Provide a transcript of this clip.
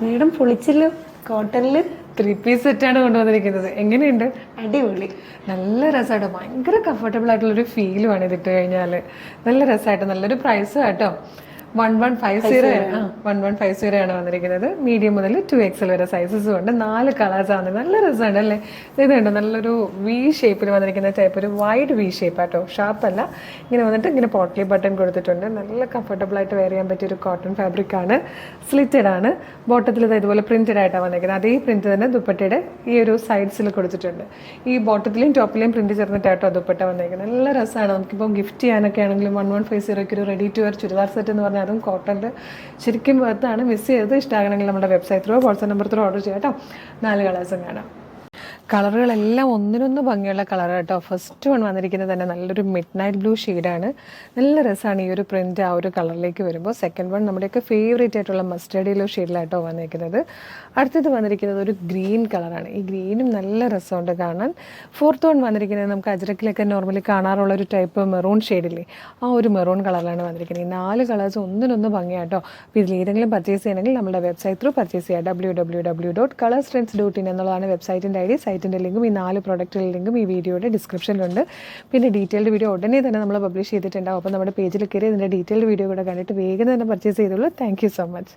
Madam പൊളിച്ചല്ലോ കോട്ടണില് 3 piece സെറ്റാണ് കൊണ്ടുവന്നിരിക്കുന്നത്. എങ്ങനെയുണ്ട്? അടിപൊളി. നല്ല രസമായിട്ടോ, ഭയങ്കര കംഫർട്ടബിൾ ആയിട്ടുള്ളൊരു ഫീലുമാണ് ഇതിട്ട് കഴിഞ്ഞാൽ. നല്ല രസമായിട്ട്, നല്ലൊരു പ്രൈസ് കേട്ടോ. 1150 1150 ആണ് വന്നിരിക്കുന്നത്. മീഡിയം മുതൽ 2XL വരെ സൈസസും ഉണ്ട്. 4 കളേഴ്സാണ്. നല്ല രസമാണ് അല്ലേ? ഇത് കണ്ടോ, നല്ലൊരു വി ഷേപ്പിൽ വന്നിരിക്കുന്ന ടൈപ്പ്, ഒരു വൈഡ് വി ഷേപ്പ് ആട്ടോ, ഷാർപ്പല്ല. ഇങ്ങനെ വന്നിട്ട് ഇങ്ങനെ പോട്ട്ലി ബട്ടൺ കൊടുത്തിട്ടുണ്ട്. നല്ല കംഫർട്ടബിൾ ആയിട്ട് വെയർ ചെയ്യാൻ പറ്റിയൊരു കോട്ടൺ ഫാബ്രിക് ആണ്. സ്ലിറ്റഡ് ആണ്. ബോട്ടത്തിൽ ഇതുപോലെ പ്രിന്റഡ് ആയിട്ടാണ് വന്നിരിക്കുന്നത്. അതേ പ്രിന്റ് തന്നെ ദുപ്പട്ടയുടെ ഈ ഒരു സൈഡ്സിൽ കൊടുത്തിട്ടുണ്ട്. ഈ ബോട്ടത്തിലെയും ടോപ്പിലെയും പ്രിന്റ് ചേർന്നിട്ടായിട്ടോ ദുപ്പട്ട വന്നിരിക്കുന്നത്. നല്ല രസമാണ്. നമുക്കിപ്പോൾ ഗിഫ്റ്റ് ചെയ്യാനൊക്കെ ആണെങ്കിലും 1150 ഒരു ready to wear churidar set എന്ന് പറഞ്ഞാൽ അതും കോട്ടണിൽ ശരിക്കും വെർത്താണ്. മിസ് ചെയ്ത് ഇഷ്ടമാകണമെങ്കിൽ നമ്മുടെ website through WhatsApp number through order ചെയ്യാം കേട്ടോ. 4 കളേഴ്സും കാണാം. കളറുകളെല്ലാം ഒന്നിനൊന്ന് ഭംഗിയുള്ള കളർ കേട്ടോ. ഫസ്റ്റ് വൺ വന്നിരിക്കുന്നത് തന്നെ നല്ലൊരു മിഡ് നൈറ്റ് ബ്ലൂ ഷെയ്ഡാണ്. നല്ല രസമാണ് ഈ ഒരു പ്രിൻറ്റ് ആ ഒരു കളറിലേക്ക് വരുമ്പോൾ. സെക്കൻഡ് വൺ നമ്മുടെയൊക്കെ ഫേവറേറ്റ് ആയിട്ടുള്ള മസ്റ്റേർഡ് യെല്ലോ ഷെയ്ഡിലായിട്ടോ വന്നിരിക്കുന്നത്. അടുത്തത് വന്നിരിക്കുന്നത് ഒരു ഗ്രീൻ കളറാണ്. ഈ ഗ്രീനും നല്ല രസമുണ്ട് കാണാൻ. ഫോർത്ത് വൺ വന്നിരിക്കുന്നത് നമുക്ക് അജ്രക്കിലൊക്കെ നോർമലി കാണാറുള്ള ഒരു ടൈപ്പ് മെറൂൺ ഷെയ്ഡില്ലേ, ആ ഒരു മെറൂൺ കളറിലാണ് വന്നിരിക്കുന്നത്. ഈ 4 കളേഴ്സ് ഒന്നിനൊന്ന് ഭംഗിയാട്ടോ. അപ്പോൾ ഇതിൽ ഏതെങ്കിലും പർച്ചേസ് ചെയ്യണമെങ്കിൽ നമ്മുടെ വെബ്സൈറ്റ് ത്രൂ പർച്ചേസ് ചെയ്യുക. www.colorstrends.in എന്നുള്ളതാണ് വെബ്സൈറ്റിൻ്റെ ഐഡി. സൈറ്റിൻ്റെ ലിങ്കും ഈ 4 പ്രോഡക്റ്റുകളുടെ ലിങ്കും ഈ വീഡിയോയുടെ ഡിസ്ക്രിപ്ഷനിലുണ്ട്. പിന്നെ ഡീറ്റെയിൽഡ് വീഡിയോ ഉടനെ തന്നെ നമ്മൾ പബ്ലിഷ് ചെയ്തിട്ടുണ്ടാവും. അപ്പോൾ നമ്മുടെ പേജിൽ കയറി ഇതിൻ്റെ ഡീറ്റെയിൽഡ് വീഡിയോ കൂടെ കണ്ടിട്ട് വേഗം തന്നെ പർച്ചേസ് ചെയ്തോളൂ. Thank you so much.